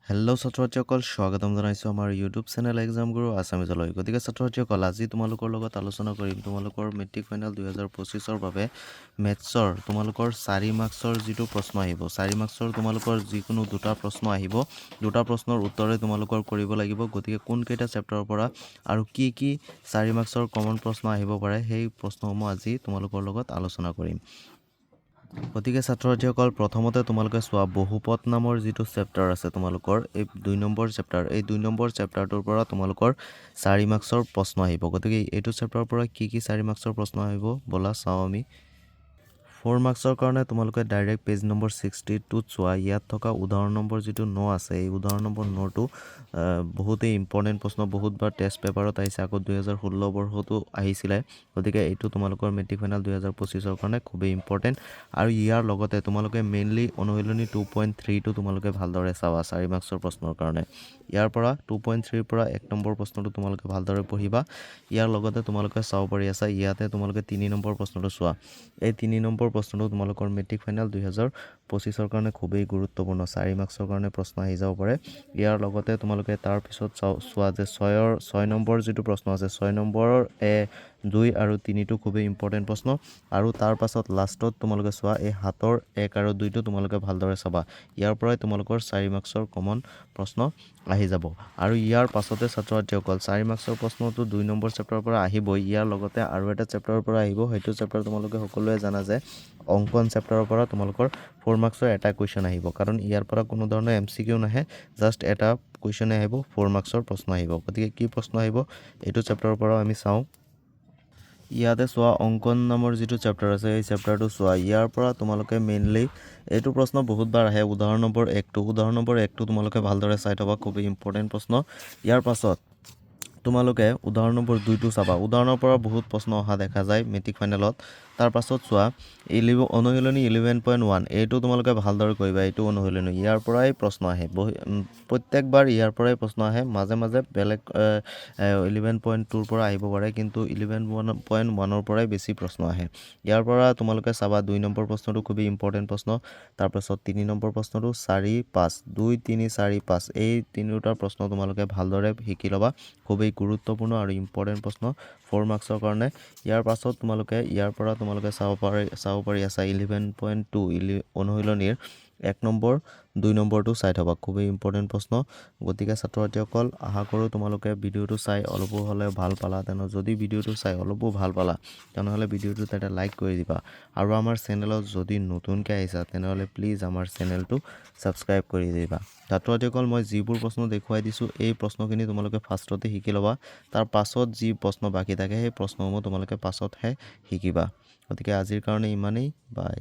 Hello' ছাত্ৰ-ছাত্ৰীসকল স্বাগতম জনাইছোঁ আমাৰ ইউটিউব চেনেল এক্সাম গুৰু আছামিজলৈ। গতিকে ছাত্ৰ-ছাত্ৰীসকল আজি তোমালোকৰ লগত আলোচনা কৰিম তোমালোকৰ মেট্ৰিক ফাইনেল 2025ৰ বাবে মেথছৰ তোমালোকৰ 4 মাৰ্কছৰ যিটো প্ৰশ্ন আহিব 4 মাৰ্কছৰ তোমালোকৰ যিকোনো দুটা প্ৰশ্ন আহিব দুটা প্ৰশ্নৰ উত্তৰে তোমালোকৰ কৰিব লাগিব। গতিকে কোনকেইটা চেপ্টাৰৰ পৰা আৰু কি 4 মাৰ্কছৰ কমন প্ৰশ্ন আহিব পাৰে সেই প্ৰশ্নসমূহ আজি তোমালোকৰ লগত আলোচনা কৰিম। গতিকে ছাত্ৰ-ছাত্ৰীসকল প্ৰথমতে তোমালোকে চোৱা বহুপদ নামৰ যিটো চেপ্টাৰ আছে তোমালোকৰ এই 2 নম্বৰ চেপ্টাৰ এই 2 নম্বৰ চেপ্টাৰটোৰ পৰা তোমালোকৰ 4 মাৰ্কছৰ প্ৰশ্ন আহিব। গতিকে এইটো চেপ্টাৰৰ পৰা কি 4 মাৰ্কছৰ প্ৰশ্ন আহিব বলা চাও আমি। 4 মাৰ্কছৰ কাৰণে তোমালোকে ডাইৰেক্ট পেজ নম্বৰ 62ত চোৱা। ইয়াত থকা উদাহৰণ নম্বৰ যিটো 9 আছে এই উদাহৰণ নম্বৰ 9টো বহুতেই ইম্পৰ্টেণ্ট প্ৰশ্ন, বহুতবাৰ টেষ্ট পেপাৰত আহিছে, আকৌ 2016 বৰ্ষতো আহিছিলে। গতিকে এইটো তোমালোকৰ মেট্ৰিক ফাইনেল 2025ৰ কাৰণে খুবেই ইম্পৰ্টেণ্ট। আৰু ইয়াৰ লগতে তোমালোকে মেইনলি অনুশীলনী 2.3টো তোমালোকে ভালদৰে চাবা 4 মাৰ্কছৰ প্ৰশ্নৰ কাৰণে। ইয়াৰ পৰা 2.3ৰ পৰা 1 নম্বৰ প্ৰশ্নটো তোমালোকে ভালদৰে পঢ়িবা। ইয়াৰ লগতে তোমালোকে চাব পাৰি আছা ইয়াতে তোমালোকে 3 নম্বৰ প্ৰশ্নটো চোৱা। এই 3 নম্বৰ প্ৰশ্নটো তোমালোকৰ মেট্ৰিক ফাইনেল 2025ৰ কাৰণে খুবেই গুৰুত্বপূৰ্ণ, 4 মাৰ্কছৰ কাৰণে প্ৰশ্ন আহি যাব পাৰে। ইয়াৰ লগতে তোমালোকে তাৰ পিছত চোৱা যে 6 নম্বৰ যিটো প্ৰশ্ন আছে 6 নম্বৰৰ 2 আৰু 3টো খুবেই ইম্পৰ্টেণ্ট প্ৰশ্ন। আৰু তাৰ পাছত লাষ্টত তোমালোকে চোৱা এই 7ৰ 1 আৰু 2টো তোমালোকে ভালদৰে চাবা। ইয়াৰ পৰাই তোমালোকৰ 4 মাৰ্কছৰ কমন প্ৰশ্ন আহি যাব। আৰু ইয়াৰ পাছতে ছাত্ৰ-ছাত্ৰীসকল 4 মাৰ্কছৰ প্ৰশ্নটো 2 নম্বৰ চেপ্টাৰৰ পৰা আহিবই। ইয়াৰ লগতে আৰু এটা চেপ্টাৰৰ পৰা আহিব, সেইটো চেপ্টাৰ তোমালোকে সকলোৱে জানা যে অংকন চেপ্টাৰৰ পৰা তোমালোকৰ 4 মাৰ্কছৰ এটা কুৱেশ্যন আহিব। কাৰণ ইয়াৰ পৰা কোনো ধৰণৰ MCQ নাহে, জাষ্ট এটা কুৱেশ্যনে আহিব, 4 মাৰ্কছৰ প্ৰশ্ন আহিব। গতিকে কি প্ৰশ্ন আহিব এইটো চেপ্টাৰৰ পৰা আমি চাওঁ। ইয়াতে চোৱা অংকন নামৰ যিটো চেপ্টাৰ আছে এই চেপ্টাৰটো চোৱা। ইয়াৰ পৰা তোমালোকে মেইনলি এইটো প্ৰশ্ন বহুতবাৰ আহে, উদাহৰণ নম্বৰ 1টো তোমালোকে ভালদৰে চাই থবা, খুবেই ইম্পৰ্টেণ্ট প্ৰশ্ন। ইয়াৰ পাছত তোমালোকে উদাহৰণ নম্বৰ 2টো চাবা। উদাহৰণৰ পৰা বহুত প্ৰশ্ন অহা দেখা যায় মেট্ৰিক ফাইনেলত। তাৰ পাছত চোৱা অনুশীলনী 11.1 এইটো তোমালোকে ভালদৰে কৰিবা। এইটো অনুশীলনী ইয়াৰ পৰাই প্ৰশ্ন আহে, প্ৰত্যেকবাৰ ইয়াৰ পৰাই প্ৰশ্ন আহে। মাজে মাজে বেলেগ 11.2ৰ পৰা আহিব পাৰে, কিন্তু 11.1ৰ পৰাই বেছি প্ৰশ্ন আহে। ইয়াৰ পৰা তোমালোকে চাবা 2 নম্বৰ প্ৰশ্নটো খুবেই ইম্পৰ্টেণ্ট প্ৰশ্ন। তাৰপাছত 3 নম্বৰ প্ৰশ্নটো 4, 5 2, 3, 4, 5 এই তিনিওটা প্ৰশ্ন তোমালোকে ভালদৰে শিকি ল'বা। খুবেই গুৰুত্বপূৰ্ণ আৰু ইম্পৰ্টেণ্ট প্ৰশ্ন 4 মাৰ্কছৰ কাৰণে। ইয়াৰ পাছত তোমালোকে ইয়াৰ পৰা তোমালোকে চাব পাৰি আছা 11.2 অনুশীলনীৰ 1 নম্বৰ 2 নম্বৰটো চাই থবা, খুবেই ইম্পৰ্টেণ্ট প্ৰশ্ন। গতিকে ছাত্ৰ-ছাত্ৰীসকল আশা কৰোঁ তোমালোকে ভিডিঅ'টো চাই অলপো হ'লে ভাল পালা। যদি ভিডিঅ'টো চাই অলপো ভাল পালা তেনেহ'লে ভিডিঅ'টোত এটা লাইক কৰি দিবা। আৰু আমাৰ চেনেলত যদি নতুনকৈ আহিছা তেনেহ'লে প্লিজ আমাৰ চেনেলটো ছাবস্ক্ৰাইব কৰি দিবা। ছাত্ৰ-ছাত্ৰীসকল মই যিবোৰ প্ৰশ্ন দেখুৱাই দিছোঁ এই প্ৰশ্নখিনি তোমালোকে ফাৰ্ষ্টতে শিকি ল'বা। তাৰ পাছত যি প্ৰশ্ন বাকী থাকে সেই প্ৰশ্নসমূহ তোমালোকে পাছতহে শিকিবা। গতিকে আজিৰ কাৰণে ইমানেই, বাই।